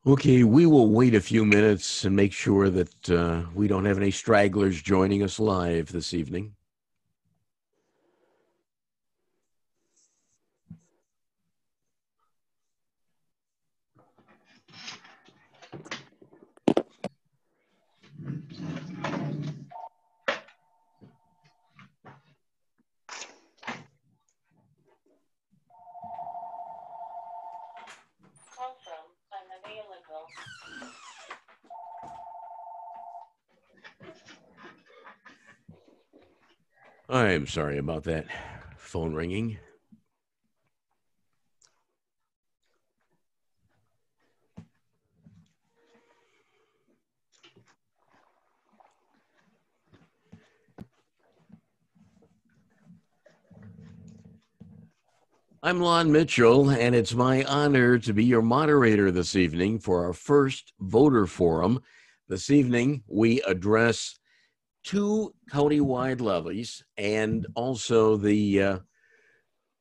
Okay, we will wait a few minutes and make sure that we don't have any stragglers joining us live this evening. I'm sorry about that phone ringing. I'm Lon Mitchell, and it's my honor to be your moderator this evening for our first voter forum. This evening, we address two countywide levies and also the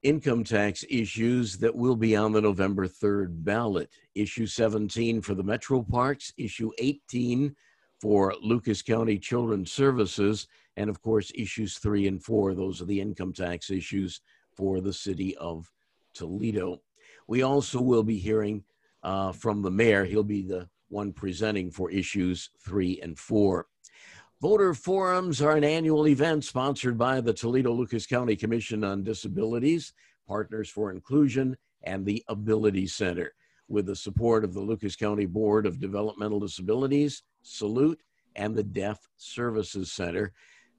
income tax issues that will be on the November 3rd ballot. Issue 17 for the Metro Parks, issue 18 for Lucas County Children's Services, and of course, issues 3 and 4, those are the income tax issues for the city of Toledo. We also will be hearing from the mayor. He'll be the one presenting for issues 3 and 4. Voter forums are an annual event sponsored by the Toledo-Lucas County Commission on Disabilities, Partners for Inclusion, and the Ability Center, with the support of the Lucas County Board of Developmental Disabilities, Salute, and the Deaf Services Center.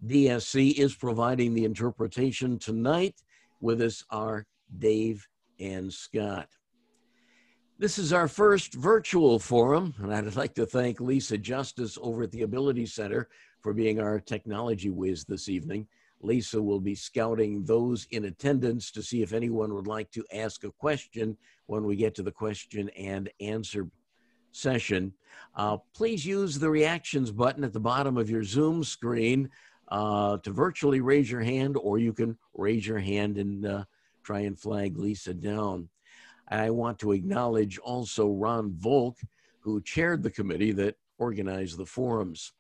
DSC is providing the interpretation tonight. With us are Dave and Scott. This is our first virtual forum, and I'd like to thank Lisa Justice over at the Ability Center for being our technology whiz this evening. Lisa will be scouting those in attendance to see if anyone would like to ask a question when we get to the question and answer session. Please use the reactions button at the bottom of your Zoom screen to virtually raise your hand, or you can raise your hand and try and flag Lisa down. I want to acknowledge also Ron Volk, who chaired the committee that organized the forums.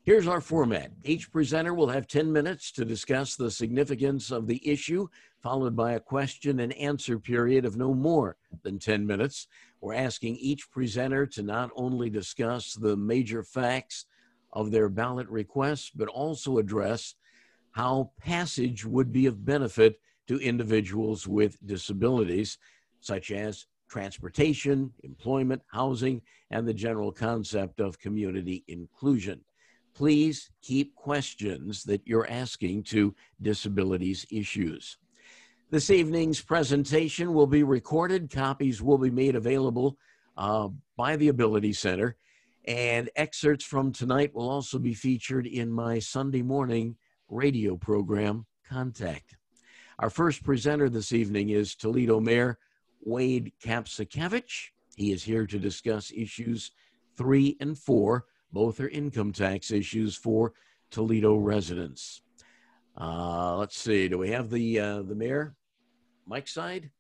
Here's our format. Each presenter will have 10 minutes to discuss the significance of the issue, followed by a question and answer period of no more than 10 minutes. We're asking each presenter to not only discuss the major facts of their ballot requests, but also address how passage would be of benefit to individuals with disabilities, such as transportation, employment, housing, and the general concept of community inclusion. Please keep questions that you're asking to disabilities issues. This evening's presentation will be recorded. Copies will be made available by the Ability Center, and excerpts from tonight will also be featured in my Sunday morning radio program, Contact. Our first presenter this evening is Toledo Mayor Wade Kapsakevich. He is here to discuss issues 3 and 4. Both are income tax issues for Toledo residents. Let's see, do we have the mayor? Mike's side?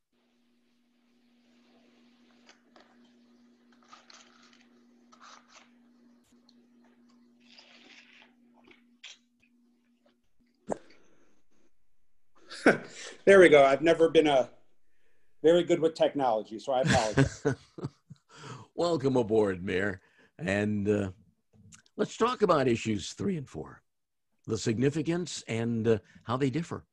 There we go. I've never been very good with technology, so I apologize. Welcome aboard, Mayor. And let's talk about issues 3 and 4, the significance and how they differ.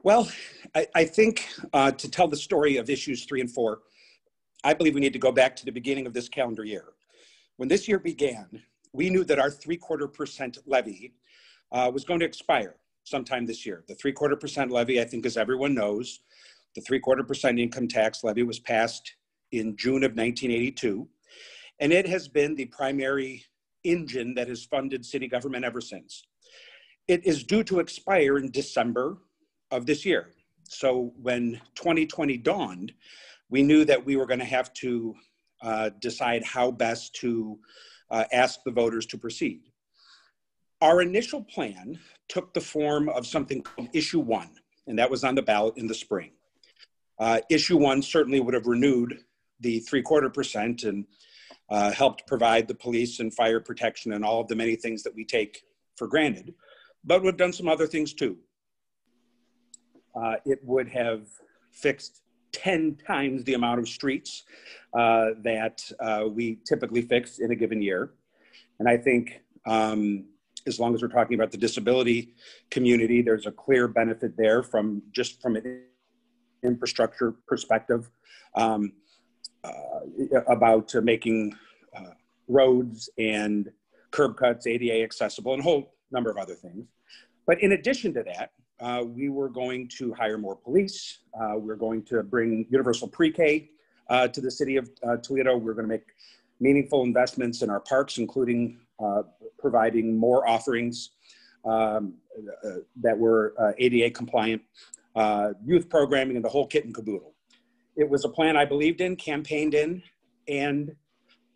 Well, I think to tell the story of issues 3 and 4, I believe we need to go back to the beginning of this calendar year. When this year began, we knew that our 0.75% levy was going to expire sometime this year. The 0.75% levy, I think as everyone knows, the 0.75% income tax levy was passed in June of 1982, and it has been the primary engine that has funded city government ever since. It is due to expire in December of this year. So when 2020 dawned, we knew that we were going to have to decide how best to ask the voters to proceed. Our initial plan took the form of something called Issue 1, and that was on the ballot in the spring. Issue 1 certainly would have renewed the 0.75% and helped provide the police and fire protection and all of the many things that we take for granted, but we've done some other things too. It would have fixed 10 times the amount of streets that we typically fix in a given year. And I think as long as we're talking about the disability community, there's a clear benefit there from an infrastructure perspective about making roads and curb cuts ADA accessible and a whole number of other things. But in addition to that, we were going to hire more police. We're going to bring universal pre-K to the city of Toledo. We're going to make meaningful investments in our parks, including providing more offerings that were ADA compliant, youth programming, and the whole kit and caboodle. It was a plan I believed in, campaigned in, and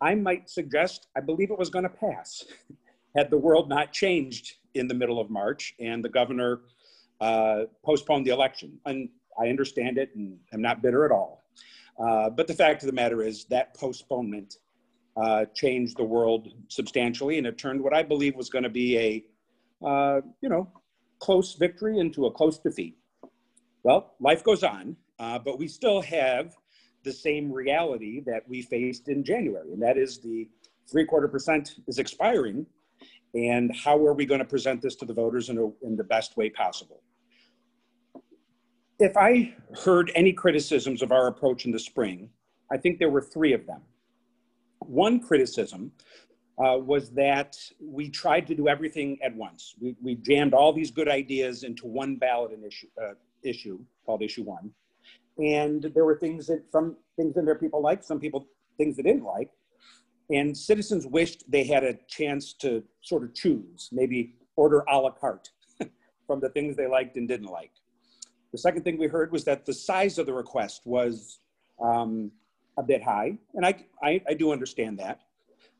I might suggest I believe it was going to pass had the world not changed in the middle of March and the governor postponed the election. And I understand it and I'm not bitter at all. But the fact of the matter is that postponement changed the world substantially, and it turned what I believe was going to be a close victory into a close defeat. Well, life goes on, but we still have the same reality that we faced in January, and that is the 0.75% is expiring, and how are we going to present this to the voters in the best way possible? If I heard any criticisms of our approach in the spring, I think there were 3 of them. One criticism was that we tried to do everything at once. We jammed all these good ideas into one ballot issue called issue 1. And there were some things in there people liked, some people things they didn't like. And citizens wished they had a chance to sort of choose, maybe order a la carte from the things they liked and didn't like. The second thing we heard was that the size of the request was a bit high, and I do understand that.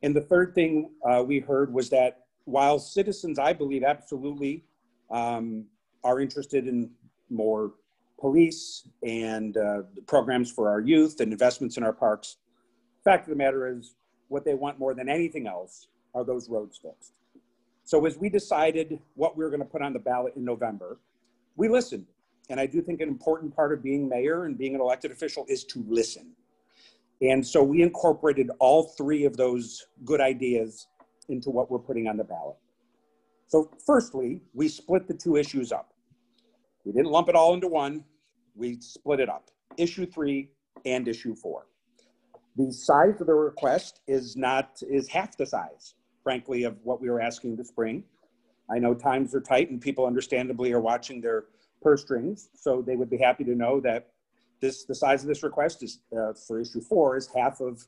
And the third thing we heard was that while citizens, I believe, absolutely are interested in more police and programs for our youth and investments in our parks, the fact of the matter is what they want more than anything else are those roads fixed. So as we decided what we were going to put on the ballot in November, we listened. And I do think an important part of being mayor and being an elected official is to listen. And so we incorporated all 3 of those good ideas into what we're putting on the ballot. So firstly, we split the 2 issues up. We didn't lump it all into one. We split it up, issue 3 and issue 4. The size of the request is half the size, frankly, of what we were asking this spring. I know times are tight and people understandably are watching their purse strings, so they would be happy to know that the size of this request is for issue 4 is half of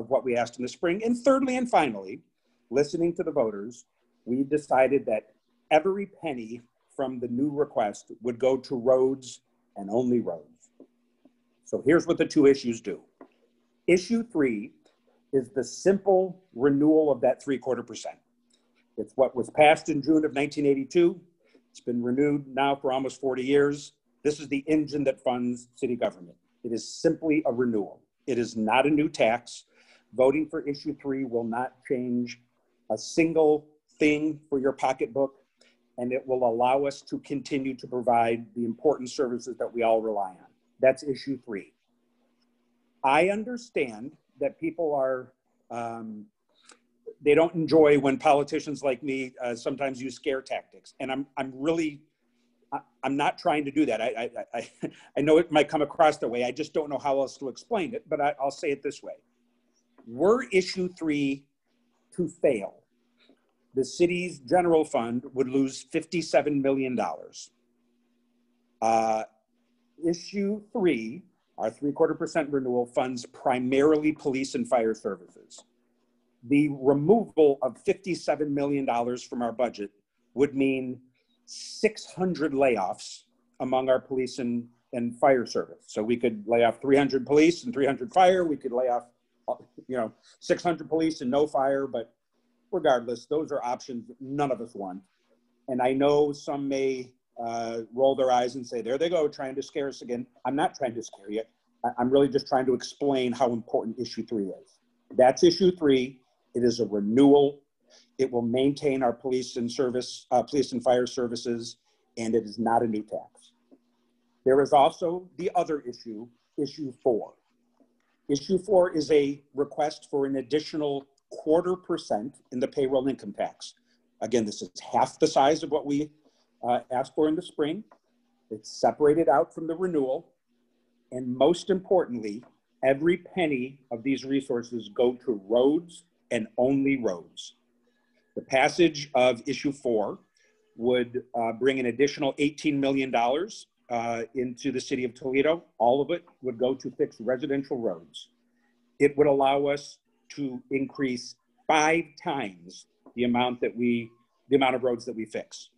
what we asked in the spring. And thirdly and finally, listening to the voters, we decided that every penny from the new request would go to roads and only roads. So here's what the 2 issues do. Issue 3 is the simple renewal of that 0.75%. It's what was passed in June of 1982. It's been renewed now for almost 40 years. This is the engine that funds city government. It is simply a renewal. It is not a new tax. Voting for issue 3 will not change a single thing for your pocketbook, and it will allow us to continue to provide the important services that we all rely on. That's issue 3. I understand that people are, they don't enjoy when politicians like me sometimes use scare tactics. And I'm not trying to do that. I know it might come across that way. I just don't know how else to explain it, but I'll say it this way. Were issue 3 to fail, the city's general fund would lose $57 million. Issue 3, our 0.75% renewal, funds primarily police and fire services. The removal of $57 million from our budget would mean 600 layoffs among our police and fire service. So we could lay off 300 police and 300 fire. We could lay off, 600 police and no fire. But regardless, those are options that none of us want. And I know some may roll their eyes and say, there they go, trying to scare us again. I'm not trying to scare you. I'm really just trying to explain how important issue 3 is. That's issue 3. It is a renewal. It will maintain our police and fire services, and it is not a new tax. There is also the other issue, issue 4. Issue 4 is a request for an additional 0.25% in the payroll income tax. Again, this is half the size of what we asked for in the spring. It's separated out from the renewal. And most importantly, every penny of these resources go to roads and only roads. The passage of issue 4 would bring an additional $18 million into the city of Toledo. All of it would go to fix residential roads. It would allow us to increase 5 times the amount of roads that we fix.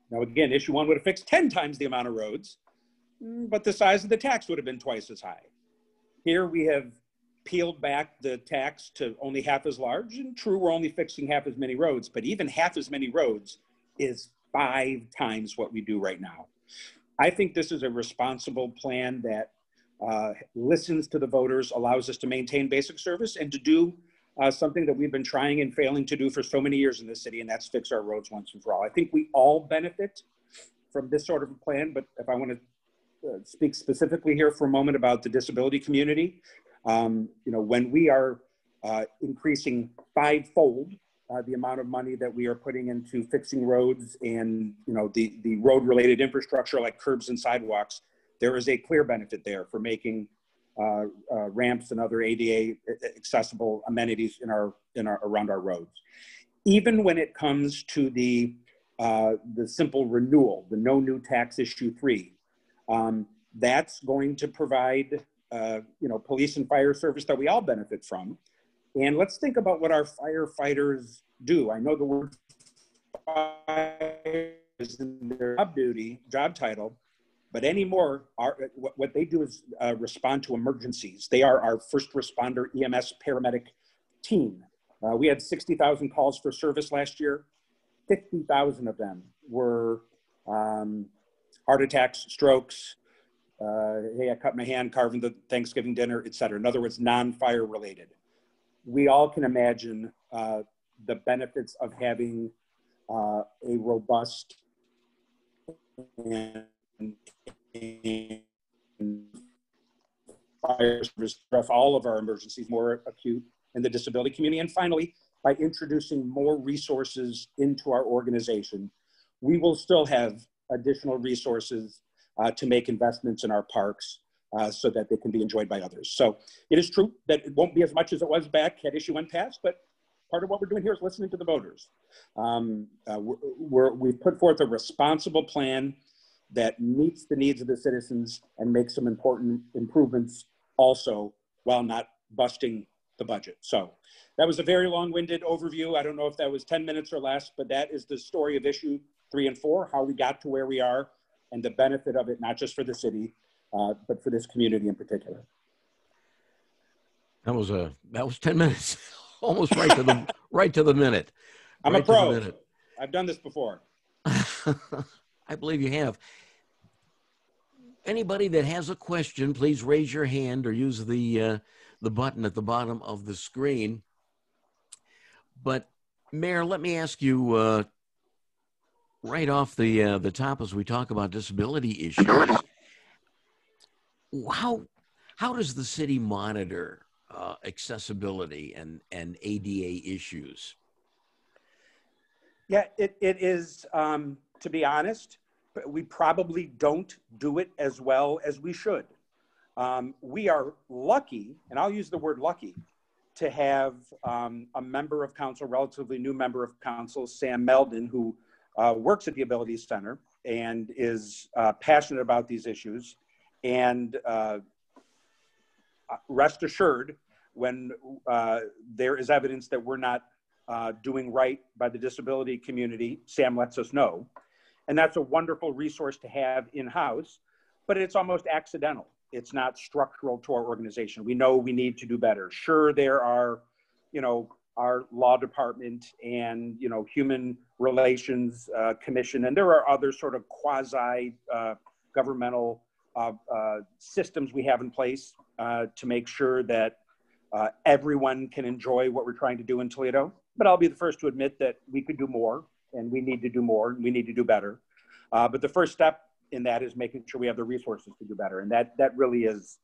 Now again, issue 1 would have fixed 10 times the amount of roads, but the size of the tax would have been twice as high. Here we have peeled back the tax to only half as large, and true, we're only fixing half as many roads, but even half as many roads is 5 times what we do right now. I think this is a responsible plan that listens to the voters, allows us to maintain basic service and to do something that we've been trying and failing to do for so many years in this city, and that's fix our roads once and for all. I think we all benefit from this sort of a plan, but if I want to speak specifically here for a moment about the disability community, when we are increasing 5-fold the amount of money that we are putting into fixing roads and the road related infrastructure like curbs and sidewalks, there is a clear benefit there for making ramps and other ADA accessible amenities around our roads. Even when it comes to the simple renewal, the no new tax issue 3, that's going to provide police and fire service that we all benefit from. And let's think about what our firefighters do. I know the word fire is in their job title, but anymore, what they do is respond to emergencies. They are our first responder EMS paramedic team. We had 60,000 calls for service last year. 50,000 of them were heart attacks, strokes, hey, I cut my hand carving the Thanksgiving dinner, et cetera. In other words, non-fire related. We all can imagine the benefits of having a robust and fire service address all of our emergencies, more acute in the disability community. And finally, by introducing more resources into our organization, we will still have additional resources to make investments in our parks so that they can be enjoyed by others. So it is true that it won't be as much as it was back had issue 1 passed, but part of what we're doing here is listening to the voters. We've put forth a responsible plan that meets the needs of the citizens and makes some important improvements also while not busting the budget. So that was a very long-winded overview. I don't know if that was 10 minutes or less, but that is the story of issue 3 and 4, how we got to where we are and the benefit of it, not just for the city, but for this community in particular. That was 10 minutes, almost right to the minute. I'm a pro. I've done this before. I believe you have. Anybody that has a question, please raise your hand or use the button at the bottom of the screen. But Mayor, let me ask you right off the top as we talk about disability issues. How does the city monitor accessibility and ADA issues? Yeah, it is, to be honest, we probably don't do it as well as we should. We are lucky, and I'll use the word lucky, to have a member of council, relatively new member of council, Sam Meldon, who works at the Abilities Center and is passionate about these issues. And rest assured, when there is evidence that we're not doing right by the disability community, Sam lets us know. And that's a wonderful resource to have in-house, but it's almost accidental. It's not structural to our organization. We know we need to do better. Sure, there are, our law department and, human relations commission. And there are other sort of quasi governmental systems we have in place to make sure that everyone can enjoy what we're trying to do in Toledo. But I'll be the first to admit that we could do more, and we need to do more, and we need to do better. But the first step in that is making sure we have the resources to do better. And that really is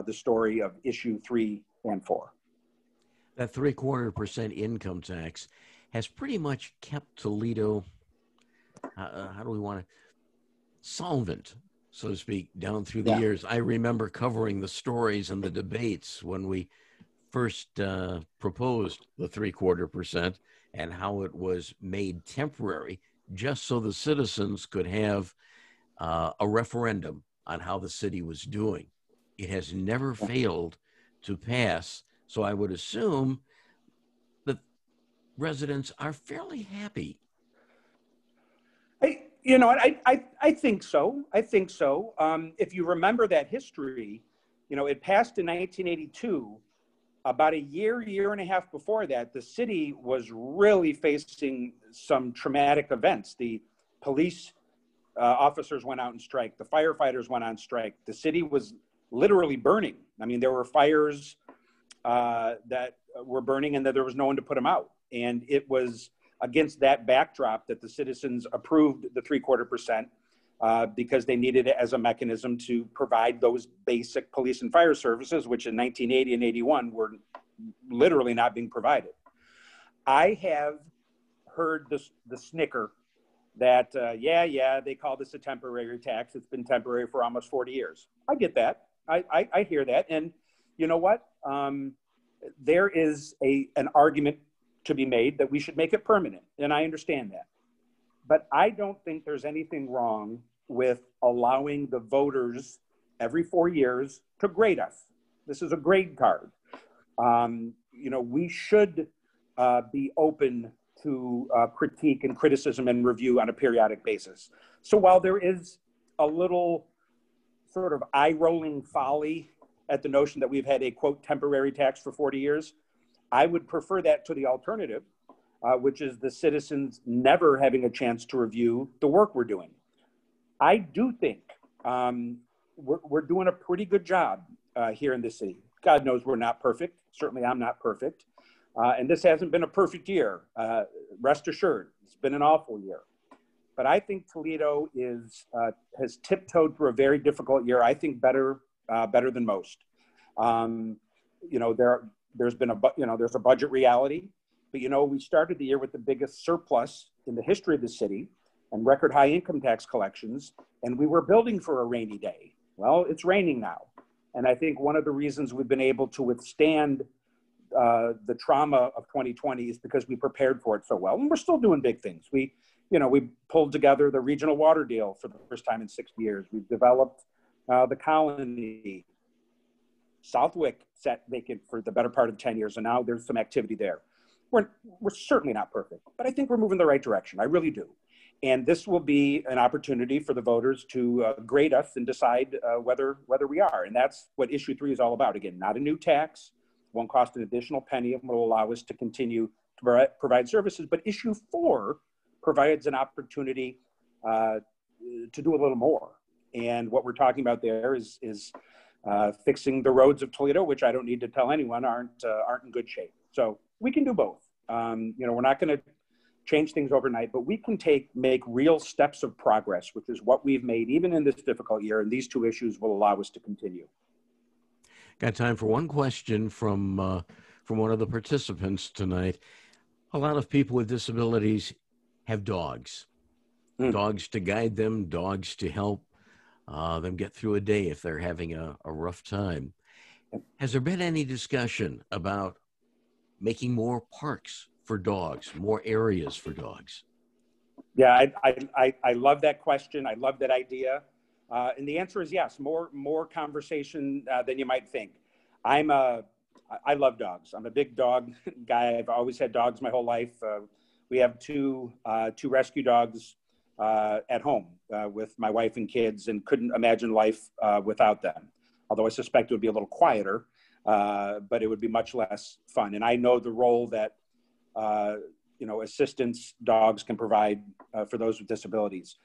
the story of issue 3 and 4. That 0.75% income tax has pretty much kept Toledo, how do we want to, solvent, so to speak, down through the years. I remember covering the stories and the debates when we first proposed the 0.75% and how it was made temporary just so the citizens could have a referendum on how the city was doing. It has never failed to pass. So I would assume that residents are fairly happy. I think so. I think so. If you remember that history, it passed in 1982. About a year and a half before that, the city was really facing some traumatic events. The police officers went out on strike. The firefighters went on strike. The city was literally burning. I mean, there were fires that were burning and that there was no one to put them out. And it was against that backdrop that the citizens approved the 0.75% because they needed it as a mechanism to provide those basic police and fire services, which in 1980 and 81 were literally not being provided. I have heard the snicker that, they call this a temporary tax. It's been temporary for almost 40 years. I get that. I hear that. And you know what? There is an argument to be made that we should make it permanent. And I understand that. But I don't think there's anything wrong with allowing the voters every 4 years to grade us. This is a grade card. We should be open to critique and criticism and review on a periodic basis. So while there is a little sort of eye-rolling folly at the notion that we've had a, quote, temporary tax for 40 years, I would prefer that to the alternative, which is the citizens never having a chance to review the work we're doing. I do think we're doing a pretty good job here in the city. God knows we're not perfect. Certainly I'm not perfect. And this hasn't been a perfect year. Rest assured, it's been an awful year. But I think Toledo has tiptoed through a very difficult year. I think better than most. There's a budget reality, but we started the year with the biggest surplus in the history of the city and record high income tax collections, and we were building for a rainy day. Well, it's raining now, and I think one of the reasons we've been able to withstand the trauma of 2020 is because we prepared for it so well, and we're still doing big things. We pulled together the regional water deal for the first time in 60 years. We've developed the colony. Southwick sat vacant for the better part of 10 years, and now there's some activity there. We're certainly not perfect, but I think we're moving in the right direction. I really do. And this will be an opportunity for the voters to grade us and decide whether we are. And that's what issue 3 is all about. Again, not a new tax, won't cost an additional penny, and will allow us to continue to provide services. But issue 4 provides an opportunity to do a little more. And what we're talking about there is fixing the roads of Toledo, which I don't need to tell anyone aren't in good shape. So we can do both. We're not going to change things overnight, but we can make real steps of progress, which is what we've made even in this difficult year. And these 2 issues will allow us to continue. Got time for one question from one of the participants tonight. A lot of people with disabilities have dogs, dogs to guide them, dogs to help them get through a day if they're having a rough time. Has there been any discussion about making more parks for dogs, more areas for dogs? Yeah, I love that question. I love that idea. And the answer is yes, more conversation than you might think. I love dogs. I'm a big dog guy. I've always had dogs my whole life. We have two rescue dogs at home with my wife and kids, and couldn't imagine life without them. Although I suspect it would be a little quieter, but it would be much less fun. And I know the role that assistance dogs can provide for those with disabilities.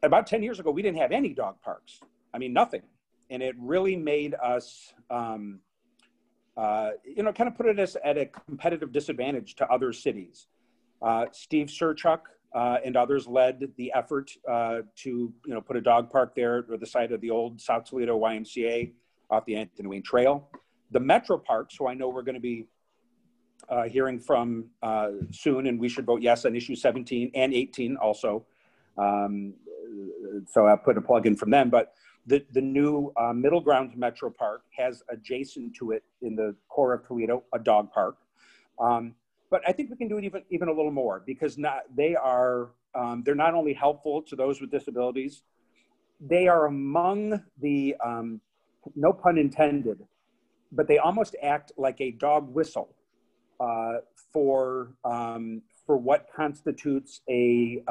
About 10 years ago, we didn't have any dog parks. I mean, nothing. And it really made us, kind of put us at a competitive disadvantage to other cities. Steve Surchuk and others led the effort to, put a dog park there at the site of the old South Toledo YMCA off the Anthony Wayne Trail. The Metro Parks, who I know we're going to be hearing from soon, and we should vote yes on issue 17 and 18 also. So I'll put a plug in from them. But the new Middle Grounds Metro Park has adjacent to it in the core of Toledo a dog park. But I think we can do it even a little more, because they're not only helpful to those with disabilities, they are among the, no pun intended, but they almost act like a dog whistle for what constitutes a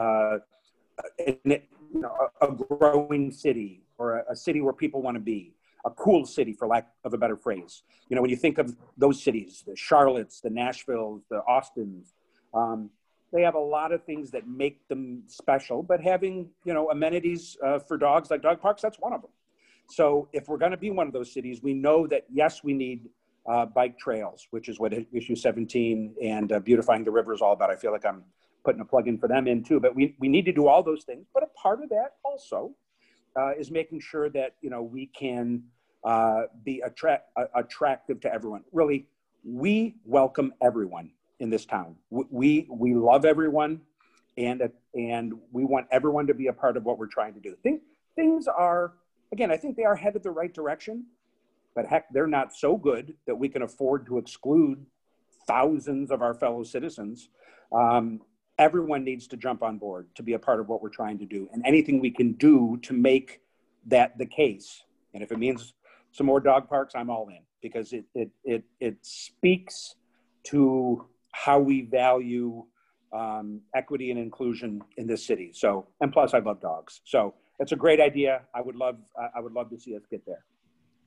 growing city, or a city where people want to be, a cool city, for lack of a better phrase. When you think of those cities, the Charlottes, the Nashvilles, the Austins, they have a lot of things that make them special, but having, amenities for dogs like dog parks, that's one of them. So if we're going to be one of those cities, we know that, yes, we need bike trails, which is what issue 17 and beautifying the river is all about. I feel like I'm putting a plug in for them in too, but we need to do all those things. But a part of that also is making sure that, we can be attractive to everyone. Really, we welcome everyone in this town. We love everyone, and we want everyone to be a part of what we're trying to do. Things are, again, I think they are headed the right direction, but heck, they're not so good that we can afford to exclude thousands of our fellow citizens. Everyone needs to jump on board to be a part of what we're trying to do, and anything we can do to make that the case. And if it means some more dog parks, I'm all in, because it speaks to how we value equity and inclusion in this city. So, and plus I love dogs. So it's a great idea. I would love to see us get there.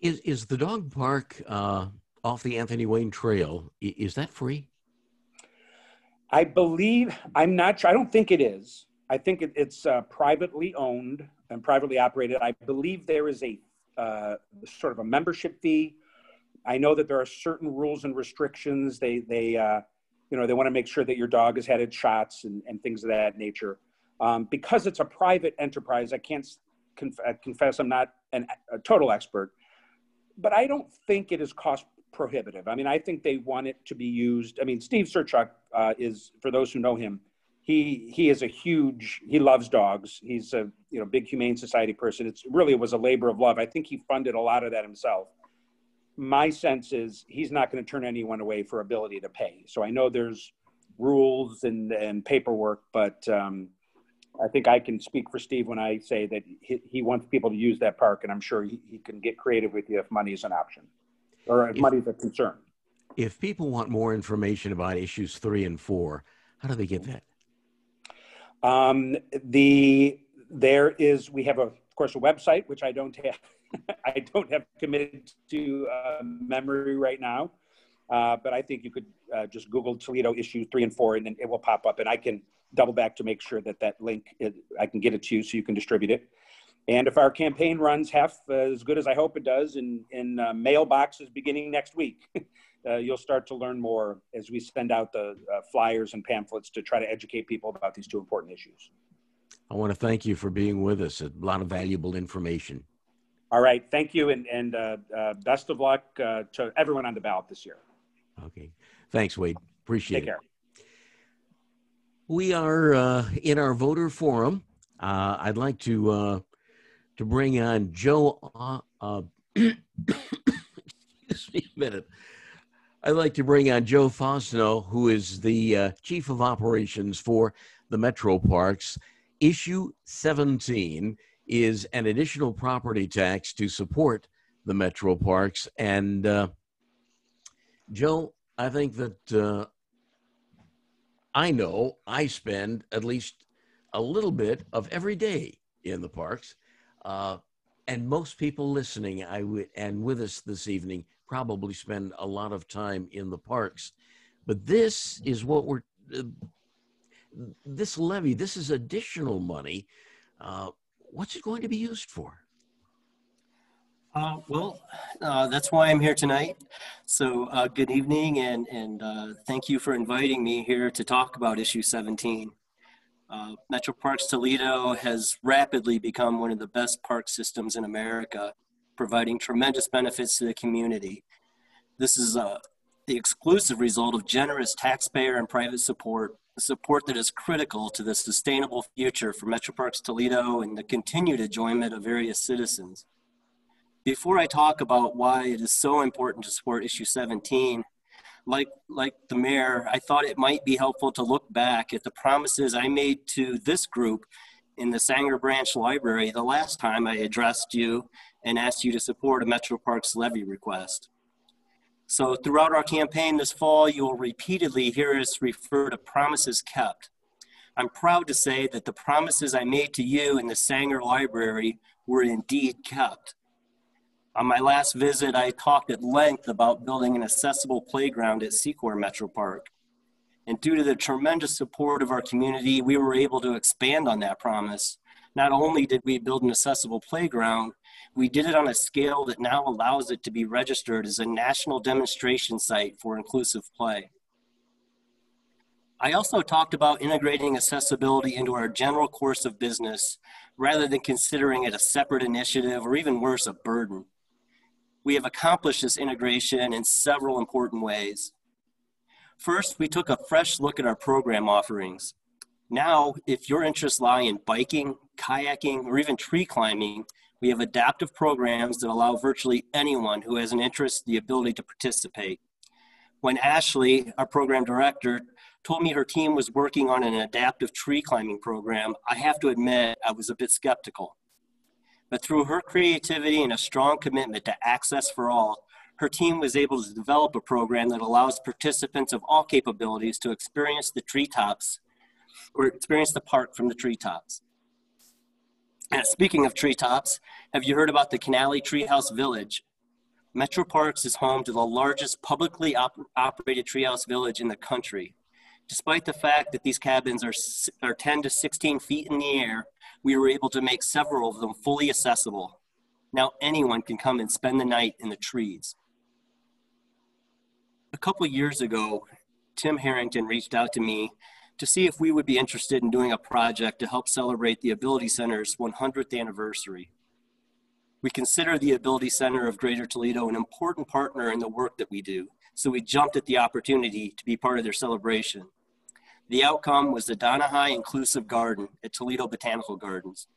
Is the dog park off the Anthony Wayne Trail, is that free? I believe, I'm not sure. I don't think it is. I think it's privately owned and privately operated. I believe there is a sort of a membership fee. I know that there are certain rules and restrictions. They want to make sure that your dog has had its shots and things of that nature. Because it's a private enterprise, I can't confess I'm not a total expert, but I don't think it is cost prohibitive. I mean, I think they want it to be used. I mean, Steve Surchuk is, for those who know him, he is he loves dogs. He's a big Humane Society person. It was a labor of love. I think he funded a lot of that himself. My sense is he's not going to turn anyone away for ability to pay. So I know there's rules and paperwork, but I think I can speak for Steve when I say that he wants people to use that park, and I'm sure he can get creative with you if money is an option, or if money is a concern. If people want more information about issues 3 and 4, how do they get that? We have of course a website, which I don't have. I don't have committed to memory right now, but I think you could just Google Toledo issue 3 and 4, and then it will pop up, and I can double back to make sure that link, I can get it to you so you can distribute it. And if our campaign runs half as good as I hope it does in mailboxes beginning next week, you'll start to learn more as we send out the flyers and pamphlets to try to educate people about these two important issues. I want to thank you for being with us. A lot of valuable information. All right. Thank you. And best of luck to everyone on the ballot this year. Okay. Thanks, Wade. Appreciate it. Take care. We are in our voter forum. I'd like to bring on Joe. Excuse me a minute. I'd like to bring on Joe Fosno, who is the Chief of Operations for the Metro Parks. Issue 17 is an additional property tax to support the Metro Parks. And Joe, I think that I know I spend at least a little bit of every day in the parks. And most people listening and with us this evening probably spend a lot of time in the parks. But this is what uh, this levy, this is additional money. What's it going to be used for? That's why I'm here tonight. So good evening, and thank you for inviting me here to talk about issue 17. Metro Parks Toledo has rapidly become one of the best park systems in America, providing tremendous benefits to the community. This is the exclusive result of generous taxpayer and private support, support that is critical to the sustainable future for Metro Parks Toledo and the continued enjoyment of various citizens. Before I talk about why it is so important to support issue 17, like the mayor, I thought it might be helpful to look back at the promises I made to this group in the Sanger Branch Library the last time I addressed you and asked you to support a Metro Parks levy request. So throughout our campaign this fall, you will repeatedly hear us refer to promises kept. I'm proud to say that the promises I made to you in the Sanger Library were indeed kept. On my last visit, I talked at length about building an accessible playground at Secor Metro Park. And due to the tremendous support of our community, we were able to expand on that promise. Not only did we build an accessible playground, we did it on a scale that now allows it to be registered as a national demonstration site for inclusive play. I also talked about integrating accessibility into our general course of business rather than considering it a separate initiative or even worse, a burden. We have accomplished this integration in several important ways. First, we took a fresh look at our program offerings. Now, if your interests lie in biking, kayaking, or even tree climbing, we have adaptive programs that allow virtually anyone who has an interest the ability to participate. When Ashley, our program director, told me her team was working on an adaptive tree climbing program, I have to admit I was a bit skeptical. But through her creativity and a strong commitment to access for all, her team was able to develop a program that allows participants of all capabilities to experience the treetops or experience the park from the treetops. And speaking of treetops, have you heard about the Canali Treehouse Village? Metro Parks is home to the largest publicly operated treehouse village in the country. Despite the fact that these cabins are 10 to 16 feet in the air, we were able to make several of them fully accessible. Now anyone can come and spend the night in the trees. A couple years ago, Tim Harrington reached out to me to see if we would be interested in doing a project to help celebrate the Ability Center's 100th anniversary. We consider the Ability Center of Greater Toledo an important partner in the work that we do, so we jumped at the opportunity to be part of their celebration. The outcome was the Donahue Inclusive Garden at Toledo Botanical Gardens.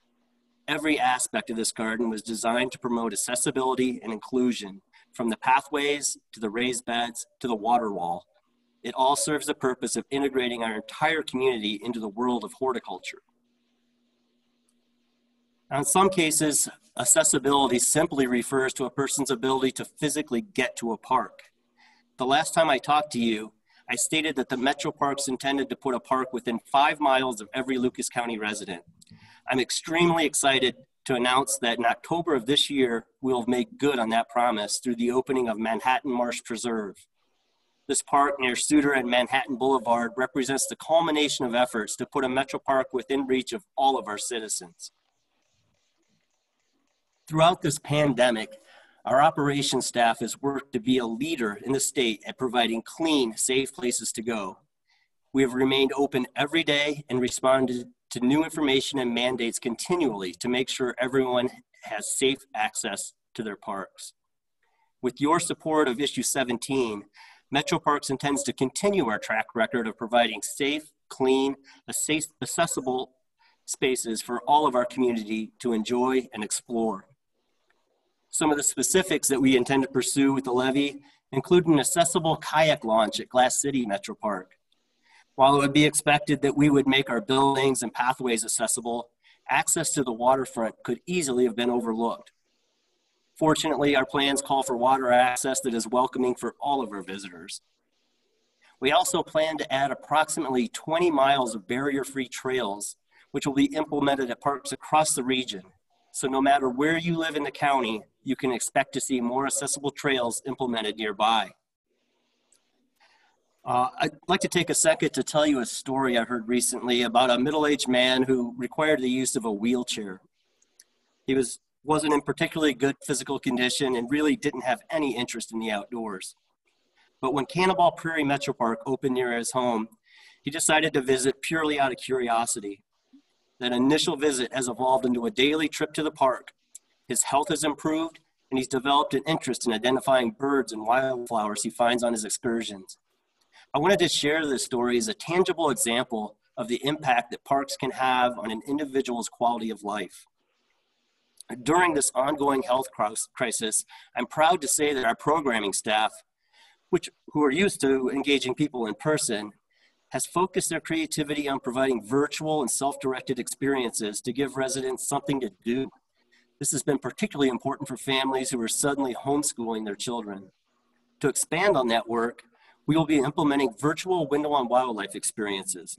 Every aspect of this garden was designed to promote accessibility and inclusion, from the pathways to the raised beds to the water wall. It all serves the purpose of integrating our entire community into the world of horticulture. Now, in some cases, accessibility simply refers to a person's ability to physically get to a park. The last time I talked to you, I stated that the Metro Parks intended to put a park within 5 miles of every Lucas County resident. I'm extremely excited to announce that in October of this year, we'll make good on that promise through the opening of Manhattan Marsh Preserve. This park near Suter and Manhattan Boulevard represents the culmination of efforts to put a Metro Park within reach of all of our citizens. Throughout this pandemic, our operations staff has worked to be a leader in the state at providing clean, safe places to go. We have remained open every day and responded to new information and mandates continually to make sure everyone has safe access to their parks. With your support of issue 17, Metro Parks intends to continue our track record of providing safe, clean, accessible spaces for all of our community to enjoy and explore. Some of the specifics that we intend to pursue with the levy include an accessible kayak launch at Glass City Metro Park. While it would be expected that we would make our buildings and pathways accessible, access to the waterfront could easily have been overlooked. Fortunately, our plans call for water access that is welcoming for all of our visitors. We also plan to add approximately 20 miles of barrier-free trails, which will be implemented at parks across the region. So no matter where you live in the county, you can expect to see more accessible trails implemented nearby. I'd like to take a second to tell you a story I heard recently about a middle-aged man who required the use of a wheelchair. He wasn't in particularly good physical condition and really didn't have any interest in the outdoors. But when Cannonball Prairie Metro Park opened near his home, he decided to visit purely out of curiosity. That initial visit has evolved into a daily trip to the park. His health has improved, and he's developed an interest in identifying birds and wildflowers he finds on his excursions. I wanted to share this story as a tangible example of the impact that parks can have on an individual's quality of life. During this ongoing health crisis, I'm proud to say that our programming staff, who are used to engaging people in person, has focused their creativity on providing virtual and self-directed experiences to give residents something to do. This has been particularly important for families who are suddenly homeschooling their children. To expand on that work, we will be implementing virtual window on wildlife experiences.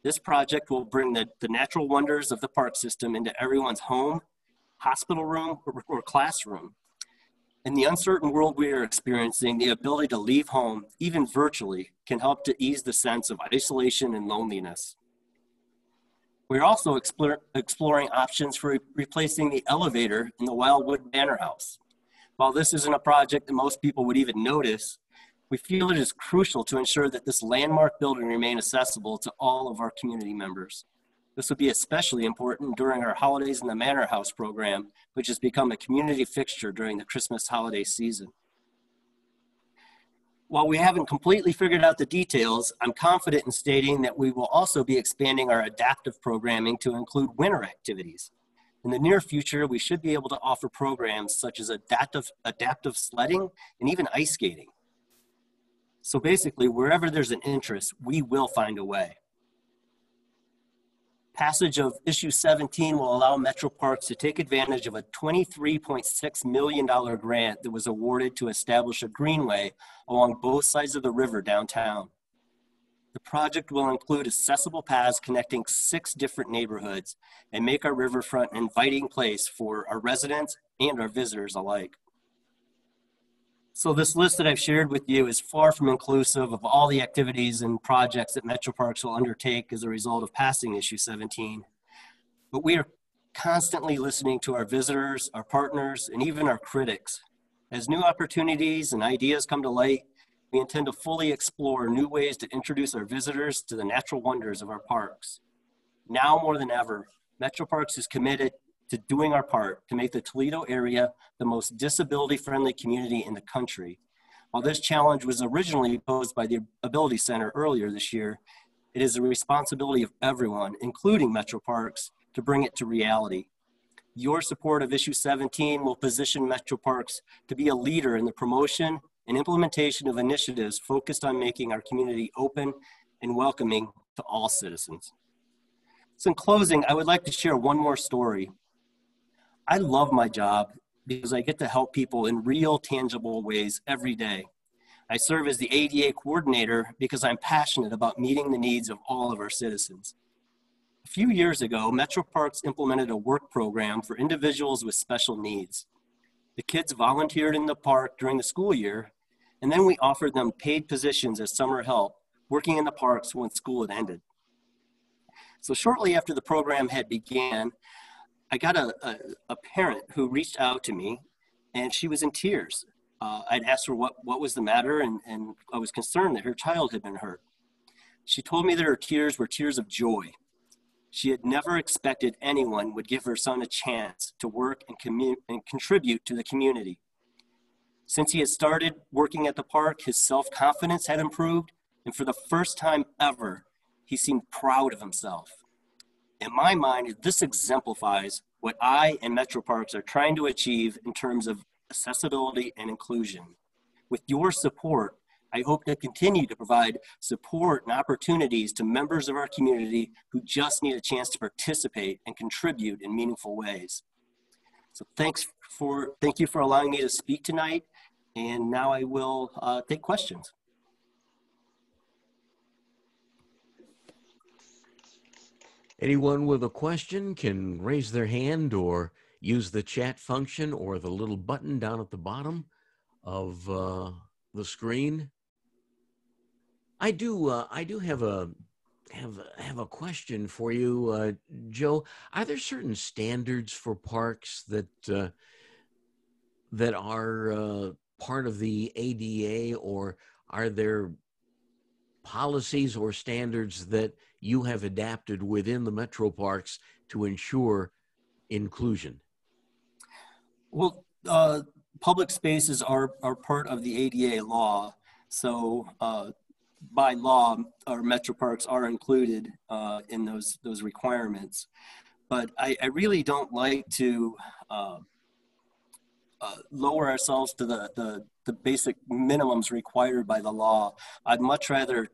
This project will bring the natural wonders of the park system into everyone's home, hospital room, or classroom. In the uncertain world we are experiencing, the ability to leave home, even virtually, can help to ease the sense of isolation and loneliness. We're also exploring options for replacing the elevator in the Wildwood Manor House. While this isn't a project that most people would even notice, we feel it is crucial to ensure that this landmark building remain accessible to all of our community members. This would be especially important during our Holidays in the Manor House program, which has become a community fixture during the Christmas holiday season. While we haven't completely figured out the details, I'm confident in stating that we will also be expanding our adaptive programming to include winter activities. In the near future, we should be able to offer programs such as adaptive sledding and even ice skating. So basically, wherever there's an interest, we will find a way. Passage of issue 17 will allow Metro Parks to take advantage of a $23.6 million grant that was awarded to establish a greenway along both sides of the river downtown. The project will include accessible paths connecting 6 different neighborhoods and make our riverfront an inviting place for our residents and our visitors alike. So this list that I've shared with you is far from inclusive of all the activities and projects that Metro Parks will undertake as a result of passing issue 17. But we are constantly listening to our visitors, our partners, and even our critics. As new opportunities and ideas come to light, we intend to fully explore new ways to introduce our visitors to the natural wonders of our parks. Now more than ever, Metro Parks is committed to doing our part to make the Toledo area the most disability-friendly community in the country. While this challenge was originally posed by the Ability Center earlier this year, it is the responsibility of everyone, including Metro Parks, to bring it to reality. Your support of issue 17 will position Metro Parks to be a leader in the promotion and implementation of initiatives focused on making our community open and welcoming to all citizens. So in closing, I would like to share one more story. I love my job because I get to help people in real, tangible ways every day. I serve as the ADA coordinator because I'm passionate about meeting the needs of all of our citizens. A few years ago, Metro Parks implemented a work program for individuals with special needs. The kids volunteered in the park during the school year, and then we offered them paid positions as summer help, working in the parks when school had ended. So shortly after the program had began, I got a parent who reached out to me, and she was in tears. I'd asked her what was the matter, and I was concerned that her child had been hurt. She told me that her tears were tears of joy. She had never expected anyone would give her son a chance to work and contribute to the community. Since he had started working at the park, his self-confidence had improved, and for the first time ever, he seemed proud of himself. In my mind, this exemplifies what I and Metro Parks are trying to achieve in terms of accessibility and inclusion. With your support, I hope to continue to provide support and opportunities to members of our community who just need a chance to participate and contribute in meaningful ways. So thank you for allowing me to speak tonight, and now I will take questions. Anyone with a question can raise their hand or use the chat function or the little button down at the bottom of the screen. I do have a question for you, Joe. Are there certain standards for parks that are part of the ADA, or are there policies or standards that you have adapted within the metro parks to ensure inclusion? Well, public spaces are part of the ADA law. So by law, our metro parks are included in those requirements. But I really don't like to lower ourselves to the basic minimums required by the law. I'd much rather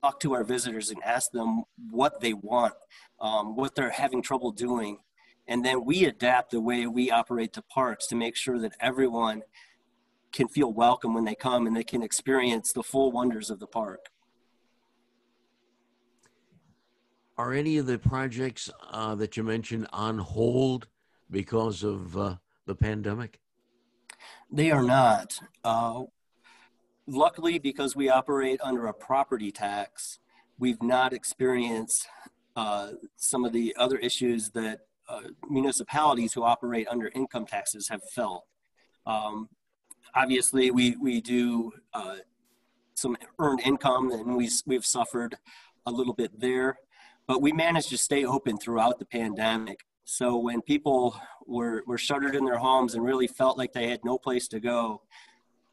talk to our visitors and ask them what they want, what they're having trouble doing. And then we adapt the way we operate the parks to make sure that everyone can feel welcome when they come and they can experience the full wonders of the park. Are any of the projects that you mentioned on hold because of the pandemic? They are not. Luckily, because we operate under a property tax, we've not experienced some of the other issues that municipalities who operate under income taxes have felt. Obviously, we do some earned income, and we've suffered a little bit there, but we managed to stay open throughout the pandemic. So when people were shuttered in their homes and really felt like they had no place to go,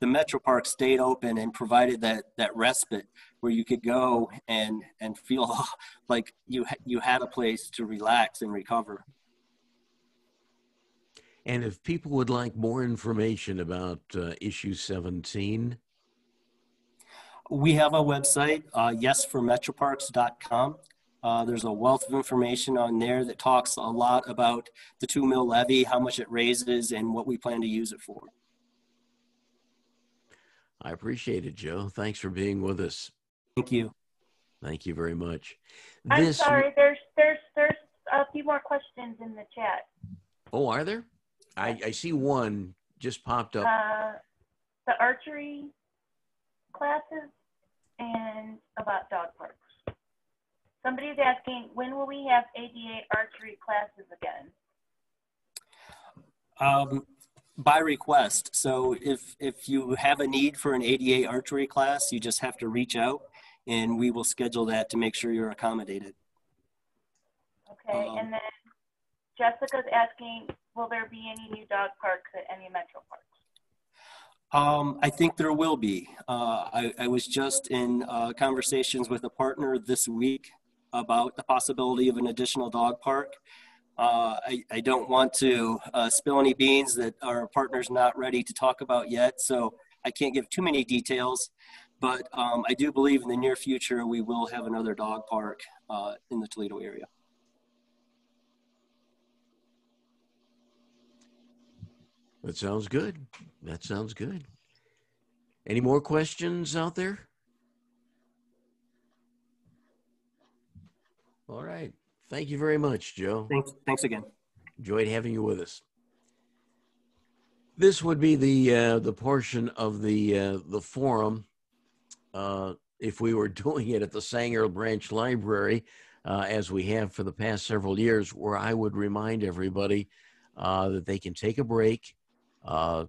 the Metro Park stayed open and provided that respite where you could go and feel like you had a place to relax and recover. And if people would like more information about issue 17, we have a website, yesformetroparks.com. There's a wealth of information on there that talks a lot about the 2 mil levy, how much it raises, and what we plan to use it for. I appreciate it, Joe. Thanks for being with us. Thank you. Thank you very much. I'm sorry, there's a few more questions in the chat. Oh, are there? I see one just popped up. The archery classes and about dog parks. Somebody's asking, when will we have ADA archery classes again? By request. So if you have a need for an ADA archery class, you just have to reach out and we will schedule that to make sure you're accommodated. Okay, and then Jessica's asking, will there be any new dog parks at any metro parks? I think there will be. I was just in conversations with a partner this week about the possibility of an additional dog park. I don't want to spill any beans that our partner's not ready to talk about yet, so I can't give too many details, but I do believe in the near future we will have another dog park in the Toledo area. That sounds good. That sounds good. Any more questions out there? All right. Thank you very much, Joe. Thanks again. Enjoyed having you with us. This would be the portion of the forum, if we were doing it at the Sanger Branch Library, as we have for the past several years, where I would remind everybody that they can take a break, and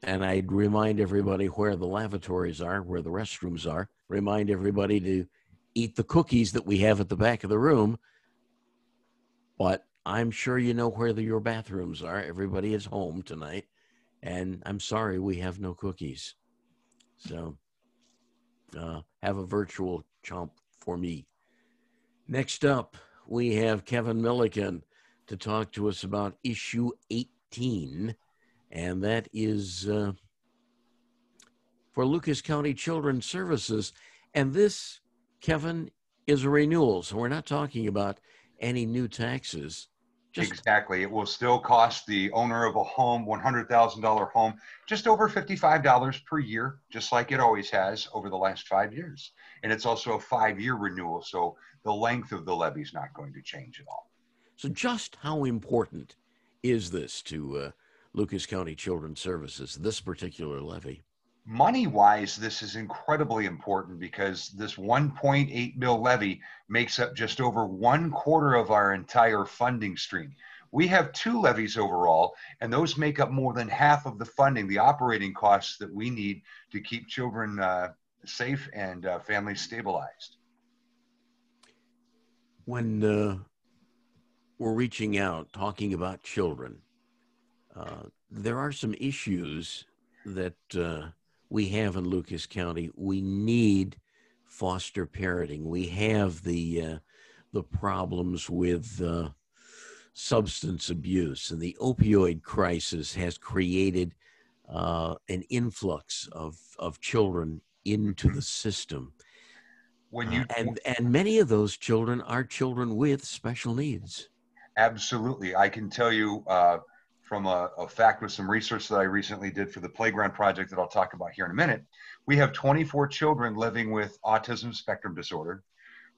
I'd remind everybody where the lavatories are, where the restrooms are, remind everybody to eat the cookies that we have at the back of the room. But I'm sure you know where your bathrooms are. Everybody is home tonight, and I'm sorry we have no cookies. So have a virtual chomp for me. Next up, we have Kevin Milliken to talk to us about issue 18, and that is for Lucas County Children's Services. And this, Kevin, is a renewal, so we're not talking about any new taxes. Exactly. It will still cost the owner of a home, $100,000 home, just over $55 per year, just like it always has over the last 5 years. And it's also a 5-year renewal, so the length of the levy is not going to change at all. So just how important is this to Lucas County Children's Services, this particular levy? Money-wise, this is incredibly important because this 1.8 mil levy makes up just over 1/4 of our entire funding stream. We have 2 levies overall, and those make up more than half of the funding, the operating costs that we need to keep children safe and families stabilized. When we're reaching out, talking about children, there are some issues that we have in Lucas County. We need foster parenting. We have the problems with substance abuse, and the opioid crisis has created an influx of children into the system. When you and many of those children are children with special needs. Absolutely. I can tell you from a fact with some research that I recently did for the Playground Project that I'll talk about here in a minute. We have 24 children living with autism spectrum disorder.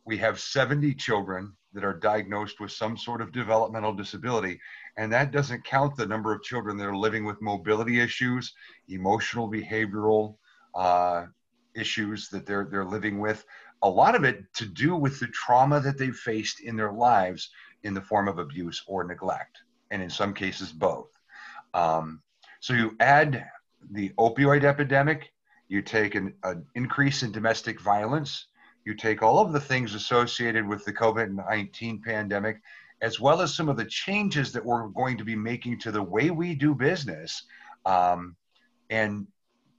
We have 70 children that are diagnosed with some sort of developmental disability. And that doesn't count the number of children that are living with mobility issues, emotional behavioral issues that they're living with. A lot of it to do with the trauma that they've faced in their lives in the form of abuse or neglect, and in some cases both. So you add the opioid epidemic, you take an increase in domestic violence, you take all of the things associated with the COVID-19 pandemic, as well as some of the changes that we're going to be making to the way we do business. And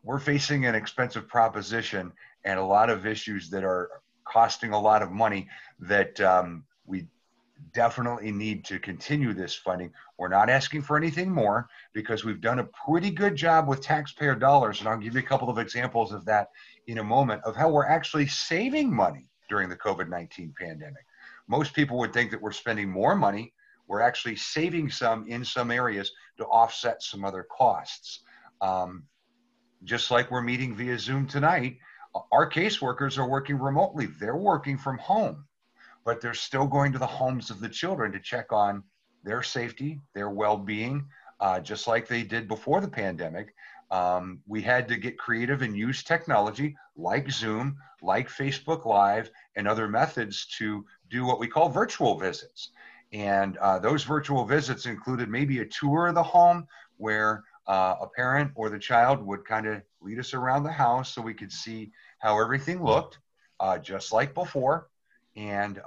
we're facing an expensive proposition and a lot of issues that are costing a lot of money that we definitely need to continue this funding. We're not asking for anything more because we've done a pretty good job with taxpayer dollars. And I'll give you a couple of examples of that in a moment, of how we're actually saving money during the COVID-19 pandemic. Most people would think that we're spending more money. We're actually saving some in some areas to offset some other costs. Just like we're meeting via Zoom tonight, our caseworkers are working remotely. They're working from home, but they're still going to the homes of the children to check on their safety, their well-being, just like they did before the pandemic. We had to get creative and use technology like Zoom, like Facebook Live, and other methods to do what we call virtual visits. And those virtual visits included maybe a tour of the home where a parent or the child would kind of lead us around the house so we could see how everything looked, just like before. And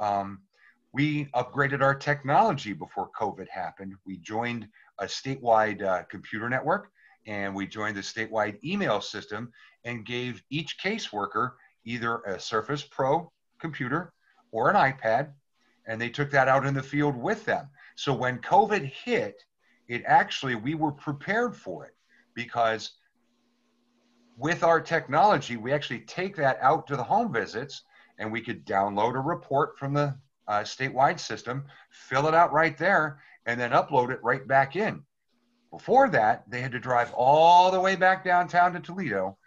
we upgraded our technology before COVID happened. We joined a statewide computer network, and we joined the statewide email system and gave each caseworker either a Surface Pro computer or an iPad, and they took that out in the field with them. So when COVID hit, we were prepared for it, because with our technology, we actually take that out to the home visits, and we could download a report from the statewide system, fill it out right there, and then upload it right back in. Before that, they had to drive all the way back downtown to Toledo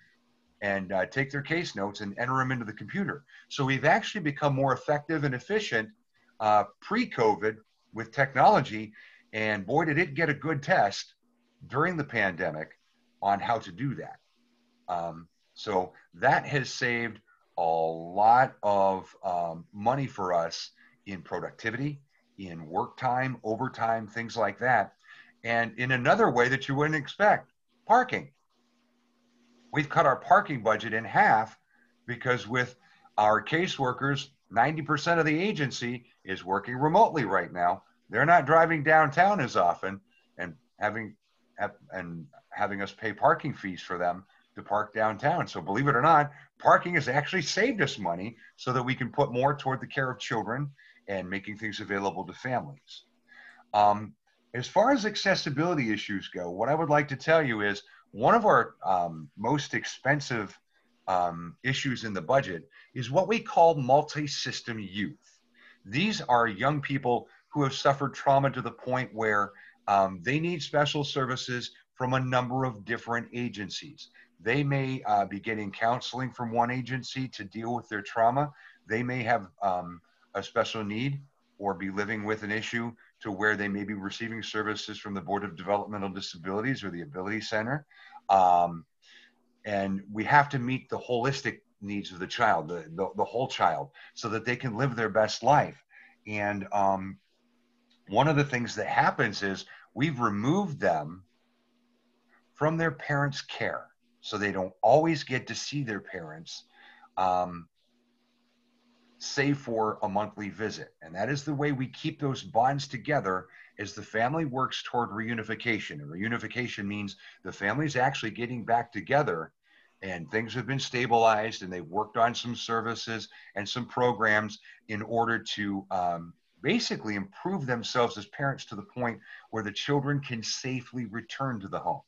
and take their case notes and enter them into the computer. So we've actually become more effective and efficient pre-COVID with technology. And boy, did it get a good test during the pandemic on how to do that. So that has saved a lot of money for us in productivity, in work time, overtime, things like that. And in another way that you wouldn't expect, parking. We've cut our parking budget in half because with our caseworkers, 90% of the agency is working remotely right now. They're not driving downtown as often and having us pay parking fees for them to park downtown. So believe it or not, parking has actually saved us money so that we can put more toward the care of children and making things available to families. As far as accessibility issues go, what I would like to tell you is one of our most expensive issues in the budget is what we call multi-system youth. These are young people who have suffered trauma to the point where they need special services from a number of different agencies. They may be getting counseling from one agency to deal with their trauma. They may have a special need or be living with an issue to where they may be receiving services from the Board of Developmental Disabilities or the Ability Center. And we have to meet the holistic needs of the child, the whole child, so that they can live their best life. And one of the things that happens is we've removed them from their parents' care. So they don't always get to see their parents, save for a monthly visit. And that is the way we keep those bonds together, as the family works toward reunification. And reunification means the family's actually getting back together, and things have been stabilized, and they've worked on some services and some programs in order to basically improve themselves as parents to the point where the children can safely return to the home.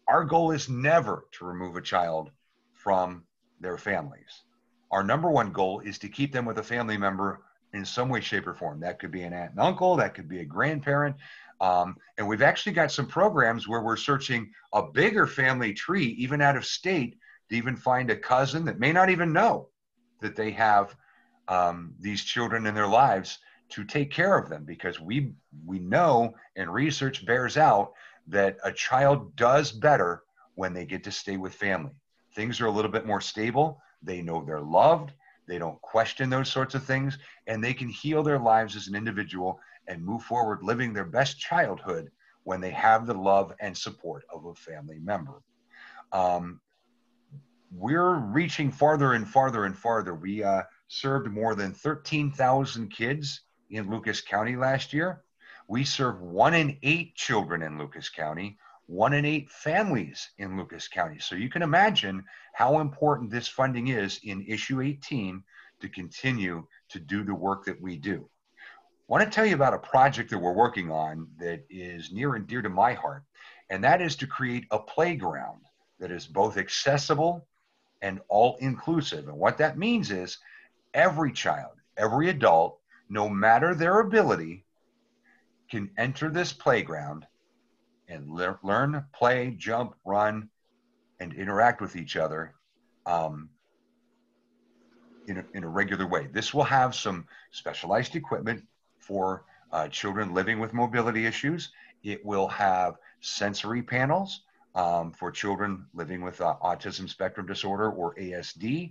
Our goal is never to remove a child from their families. Our number one goal is to keep them with a family member in some way, shape, or form. That could be an aunt and uncle, that could be a grandparent. And we've actually got some programs where we're searching a bigger family tree, even out of state, to even find a cousin that may not even know that they have these children in their lives, to take care of them, because we know, and research bears out, that a child does better when they get to stay with family. Things are a little bit more stable. They know they're loved. They don't question those sorts of things, and they can heal their lives as an individual and move forward living their best childhood when they have the love and support of a family member. We're reaching farther and farther and farther. We served more than 13,000 kids in Lucas County last year. We serve 1 in 8 children in Lucas County, 1 in 8 families in Lucas County. So you can imagine how important this funding is in issue 18 to continue to do the work that we do. I want to tell you about a project that we're working on that is near and dear to my heart, and that is to create a playground that is both accessible and all-inclusive. And what that means is every child, every adult, no matter their ability, can enter this playground and learn, play, jump, run, and interact with each other in a regular way. This will have some specialized equipment for children living with mobility issues. It will have sensory panels for children living with autism spectrum disorder, or ASD.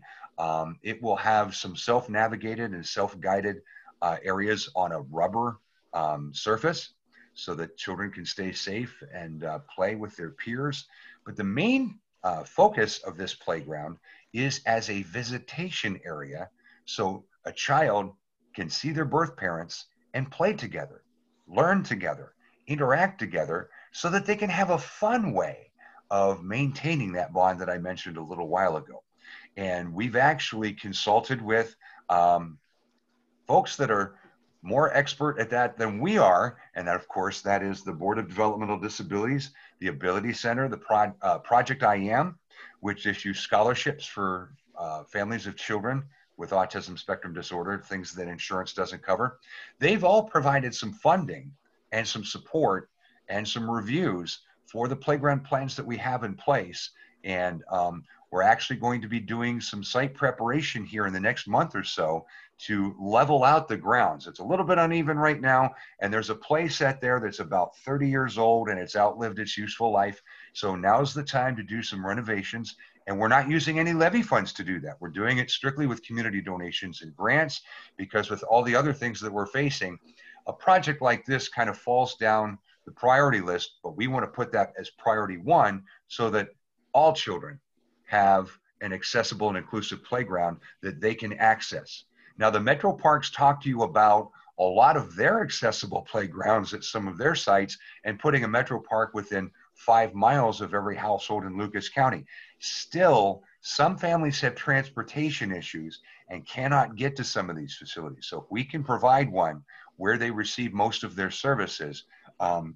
It will have some self-navigated and self-guided areas on a rubber surface, so that children can stay safe and play with their peers. But the main focus of this playground is as a visitation area, so a child can see their birth parents and play together, learn together, interact together, so that they can have a fun way of maintaining that bond that I mentioned a little while ago. And we've actually consulted with folks that are more expert at that than we are. And that, of course, that is the Board of Developmental Disabilities, the Ability Center, the Project I Am, which issues scholarships for families of children with autism spectrum disorder, things that insurance doesn't cover. They've all provided some funding and some support and some reviews for the playground plans that we have in place. And we're actually going to be doing some site preparation here in the next month or so to level out the grounds. It's a little bit uneven right now, and there's a play set there that's about 30 years old and it's outlived its useful life. So now's the time to do some renovations, and we're not using any levy funds to do that. We're doing it strictly with community donations and grants, because with all the other things that we're facing, a project like this kind of falls down the priority list, but we want to put that as priority 1 so that all children have an accessible and inclusive playground that they can access. Now, the Metro Parks talk to you about a lot of their accessible playgrounds at some of their sites, and putting a Metro Park within 5 miles of every household in Lucas County. Still, some families have transportation issues and cannot get to some of these facilities. So if we can provide one where they receive most of their services,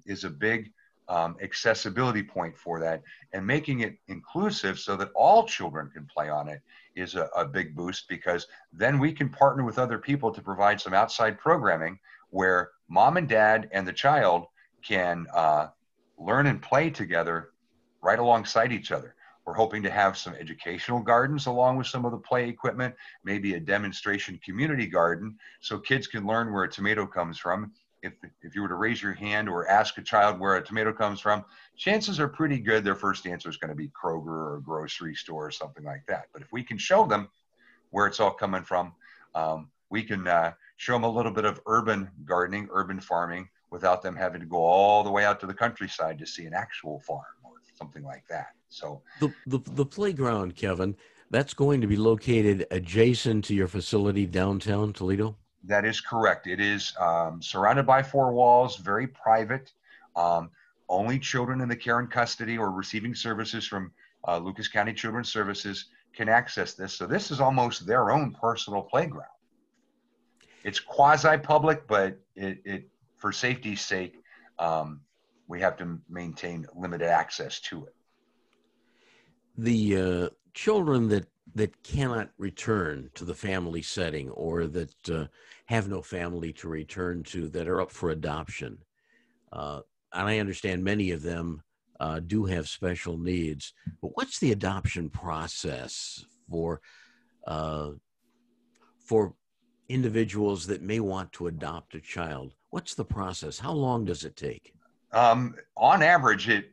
is a big accessibility point for that, and making it inclusive so that all children can play on it is a big boost, because then we can partner with other people to provide some outside programming where mom and dad and the child can learn and play together right alongside each other. We're hoping to have some educational gardens along with some of the play equipment, maybe a demonstration community garden, so kids can learn where a tomato comes from if you were to raise your hand or ask a child where a tomato comes from, chances are pretty good their first answer is going to be Kroger or a grocery store or something like that. But if we can show them where it's all coming from, we can show them a little bit of urban gardening, urban farming, without them having to go all the way out to the countryside to see an actual farm or something like that. So the playground, Kevin, that's going to be located adjacent to your facility downtown Toledo? that is correct. It is surrounded by four walls, very private. Only children in the care and custody or receiving services from Lucas County Children's Services can access this. So this is almost their own personal playground. It's quasi-public, but it for safety's sake, we have to maintain limited access to it. The children that cannot return to the family setting, or that have no family to return to, that are up for adoption, and I understand many of them do have special needs, but what's the adoption process for individuals that may want to adopt a child? What's the process? How long does it take? On average, it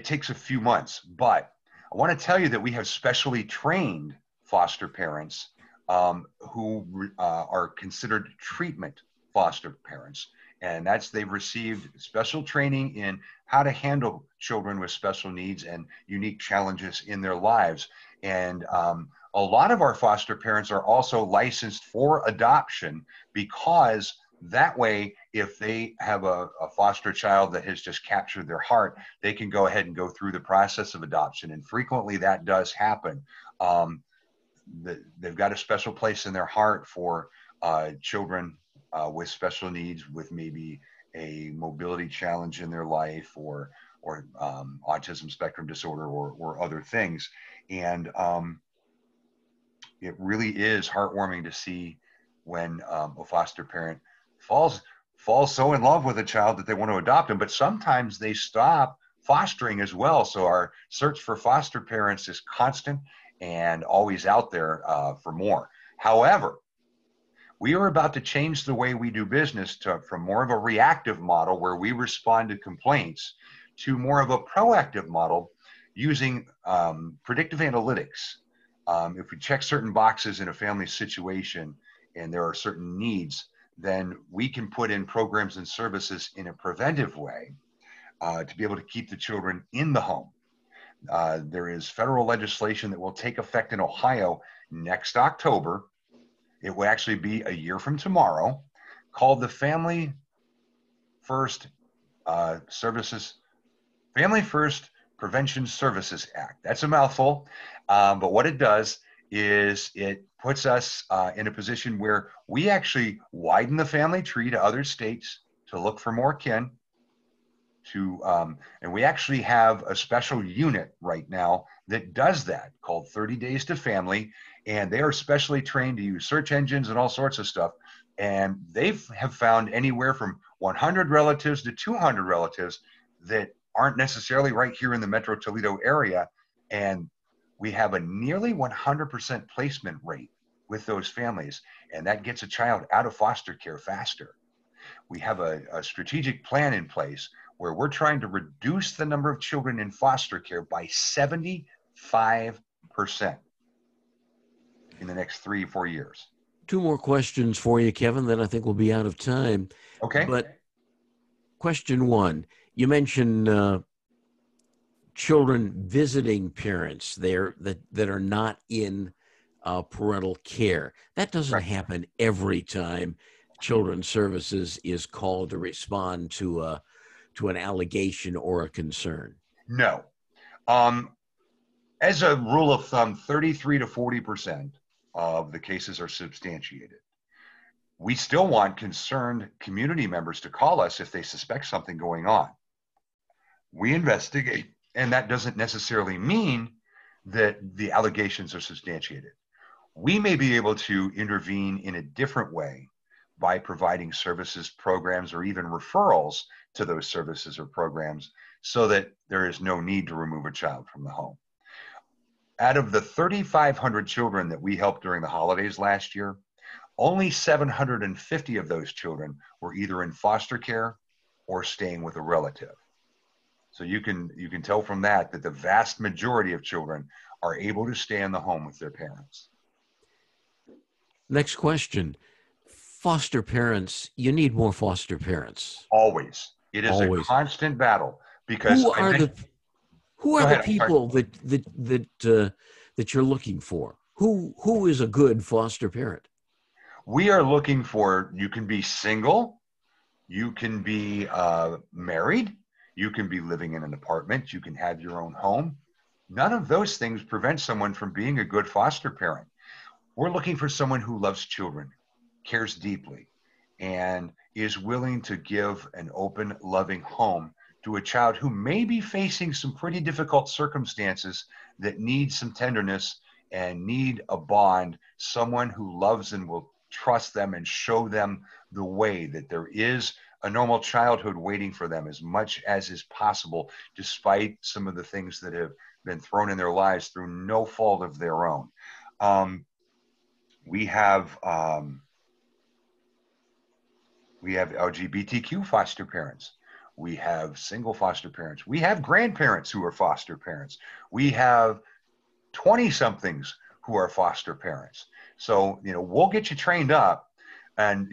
takes a few months, but I want to tell you that we have specially trained foster parents who are considered treatment foster parents. And they've received special training in how to handle children with special needs and unique challenges in their lives. And a lot of our foster parents are also licensed for adoption, because that way, if they have a foster child that has just captured their heart, they can go ahead and go through the process of adoption. And frequently that does happen. They've got a special place in their heart for children with special needs, with maybe a mobility challenge in their life, or autism spectrum disorder, or other things. And it really is heartwarming to see when a foster parent falls so in love with a child that they want to adopt them. But sometimes they stop fostering as well. So our search for foster parents is constant and always out there for more. However, we are about to change the way we do business from more of a reactive model where we respond to complaints to more of a proactive model using predictive analytics. If we check certain boxes in a family situation and there are certain needs, then we can put in programs and services in a preventive way to be able to keep the children in the home. There is federal legislation that will take effect in Ohio next October. It will actually be a year from tomorrow, called the Family First Prevention Services Act. That's a mouthful, but what it does is it puts us in a position where we actually widen the family tree to other states to look for more kin. And we actually have a special unit right now that does that, called 30 Days to Family, and they are specially trained to use search engines and all sorts of stuff. And they have found anywhere from 100 relatives to 200 relatives that aren't necessarily right here in the Metro Toledo area. And we have a nearly 100% placement rate with those families, and that gets a child out of foster care faster. We have a strategic plan in place where we're trying to reduce the number of children in foster care by 75% in the next 3-4 years. Two more questions for you, Kevin, then I think we'll be out of time. Okay. But question one, you mentioned children visiting parents there that are not in parental care. That doesn't happen every time Children's Services is called to respond to an allegation or a concern. No. As a rule of thumb, 33 to 40% of the cases are substantiated. We still want concerned community members to call us if they suspect something going on. We investigate, and that doesn't necessarily mean that the allegations are substantiated. We may be able to intervene in a different way by providing services, programs, or even referrals to those services or programs so that there is no need to remove a child from the home. Out of the 3,500 children that we helped during the holidays last year, only 750 of those children were either in foster care or staying with a relative. So you can tell from that the vast majority of children are able to stay in the home with their parents. Next question. Foster parents, you need more foster parents. Always. It is Always. a constant battle because who are the people that you're looking for? Who is a good foster parent? We are looking for, you can be single, you can be married, you can be living in an apartment, you can have your own home. None of those things prevent someone from being a good foster parent. We're looking for someone who loves children, cares deeply, and is willing to give an open, loving home to a child who may be facing some pretty difficult circumstances that need some tenderness and need a bond, someone who loves and will trust them and show them the way that there is a normal childhood waiting for them as much as is possible, despite some of the things that have been thrown in their lives through no fault of their own. We have LGBTQ foster parents. We have single foster parents. We have grandparents who are foster parents. We have 20-somethings who are foster parents. So, we'll get you trained up, and,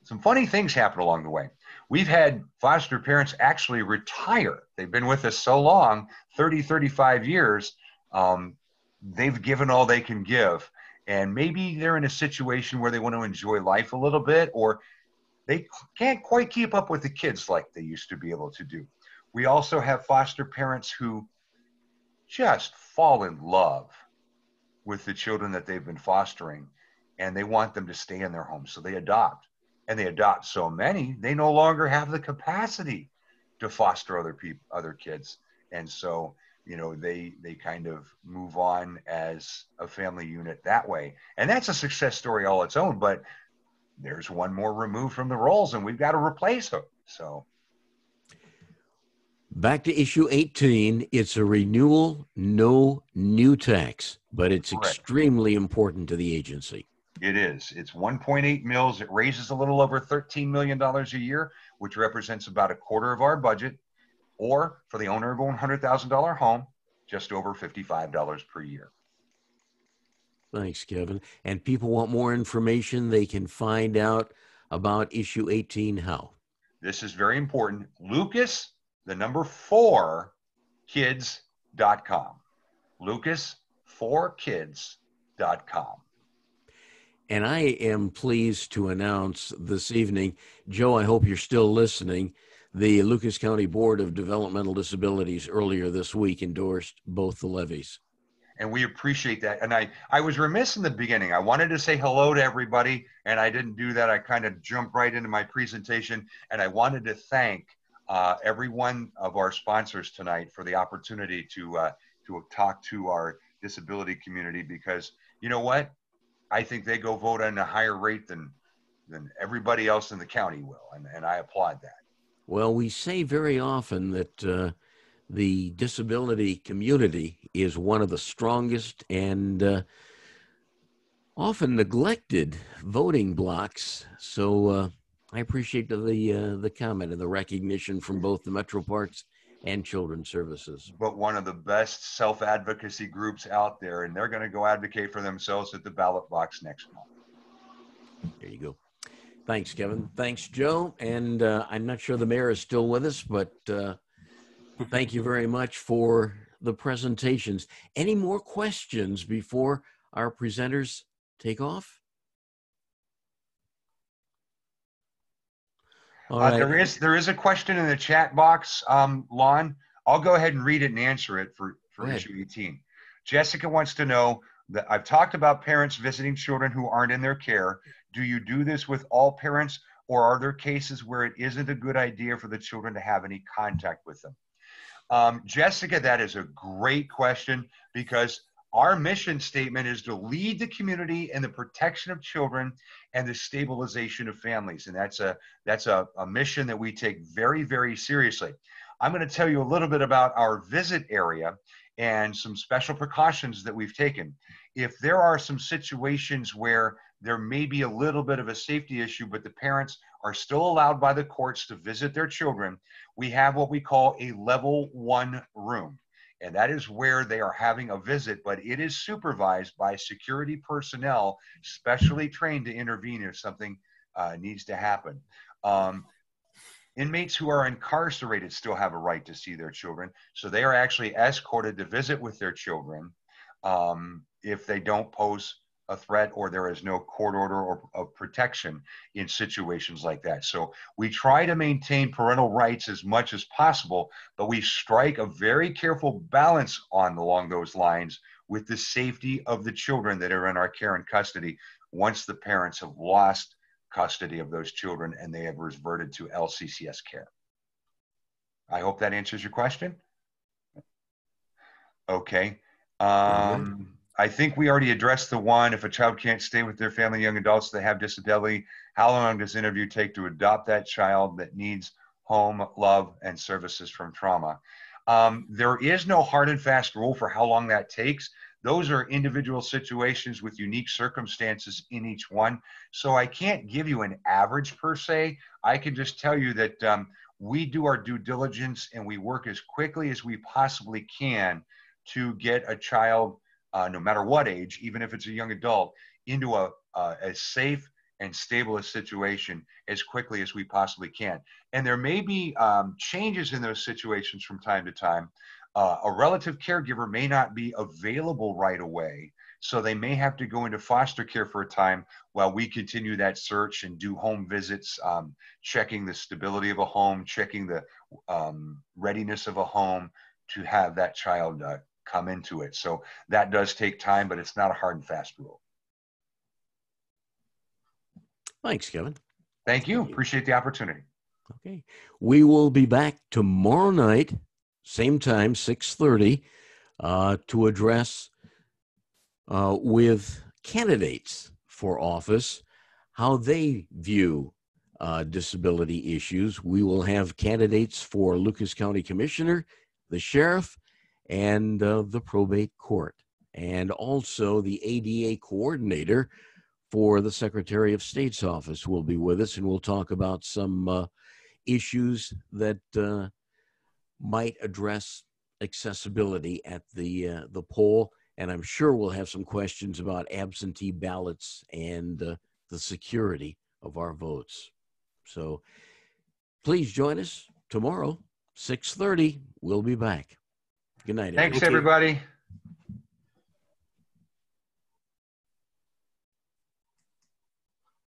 some funny things happen along the way. We've had foster parents actually retire. They've been with us so long, 30, 35 years. They've given all they can give. And maybe they're in a situation where they want to enjoy life a little bit, or they can't quite keep up with the kids like they used to be able to do. We also have foster parents who just fall in love with the children that they've been fostering, and they want them to stay in their home, so they adopt. And they adopt so many, they no longer have the capacity to foster other kids. And so, they kind of move on as a family unit that way. And that's a success story all its own, but there's one more removed from the roles, and we've got to replace them. So back to issue 18, it's a renewal, no new tax, but it's correct. Extremely important to the agency. It is. It's 1.8 mils. It raises a little over $13 million a year, which represents about a quarter of our budget, or for the owner of a $100,000 home, just over $55 per year. Thanks, Kevin. And people want more information, they can find out about issue 18 how? This is very important. Lucas, the number 4, kids.com. Lucas4kids.com. And I am pleased to announce this evening, Joe, I hope you're still listening, the Lucas County Board of Developmental Disabilities earlier this week endorsed both the levies. And we appreciate that. And I was remiss in the beginning. I wanted to say hello to everybody, and I didn't do that. I kind of jumped right into my presentation, and I wanted to thank every one of our sponsors tonight for the opportunity to talk to our disability community, because you know what? I think they go vote at a higher rate than everybody else in the county will, and I applaud that. Well, we say very often that the disability community is one of the strongest and often neglected voting blocks. So I appreciate the comment and the recognition from both the Metro Parks and Children's Services. But one of the best self-advocacy groups out there, and they're going to go advocate for themselves at the ballot box next month. There you go. Thanks, Kevin. Thanks, Joe. And I'm not sure the mayor is still with us, but thank you very much for the presentations. Any more questions before our presenters take off? All right. There is a question in the chat box, Lon. I'll go ahead and read it and answer it for issue 18. Jessica wants to know that I've talked about parents visiting children who aren't in their care. Do you do this with all parents, or are there cases where it isn't a good idea for the children to have any contact with them? Jessica, that is a great question, because our mission statement is to lead the community in the protection of children and the stabilization of families. And that's a mission that we take very, very seriously. I'm going to tell you a little bit about our visit area and some special precautions that we've taken. If there are some situations where there may be a little bit of a safety issue, but the parents are still allowed by the courts to visit their children. We have what we call a level 1 room, and that is where they are having a visit, but it is supervised by security personnel specially trained to intervene if something needs to happen. Inmates who are incarcerated still have a right to see their children, so they are actually escorted to visit with their children if they don't pose a threat or there is no court order of protection in situations like that. So we try to maintain parental rights as much as possible, but we strike a very careful balance along those lines with the safety of the children that are in our care and custody once the parents have lost custody of those children and they have reverted to LCCS care. I hope that answers your question. Okay. I think we already addressed the one, if a child can't stay with their family, young adults that have disability, how long does interview take to adopt that child that needs home, love, and services from trauma? There is no hard and fast rule for how long that takes. Those are individual situations with unique circumstances in each one. So I can't give you an average per se. I can just tell you that we do our due diligence and we work as quickly as we possibly can to get a child, no matter what age, even if it's a young adult, into a safe and stable a situation as quickly as we possibly can. And there may be changes in those situations from time to time. A relative caregiver may not be available right away, so they may have to go into foster care for a time while we continue that search and do home visits, checking the stability of a home, checking the readiness of a home to have that child come into it. So that does take time, but it's not a hard and fast rule. Thanks, Kevin. Thank you. Appreciate the opportunity. Okay. We will be back tomorrow night, same time, 6:30, to address with candidates for office how they view disability issues. We will have candidates for Lucas County Commissioner, the sheriff, and the probate court, and also the ADA coordinator for the Secretary of State's office will be with us, and we'll talk about some issues that might address accessibility at the poll, and I'm sure we'll have some questions about absentee ballots and the security of our votes. So please join us tomorrow, 6:30. We'll be back. Good night, everyone. Thanks, everybody.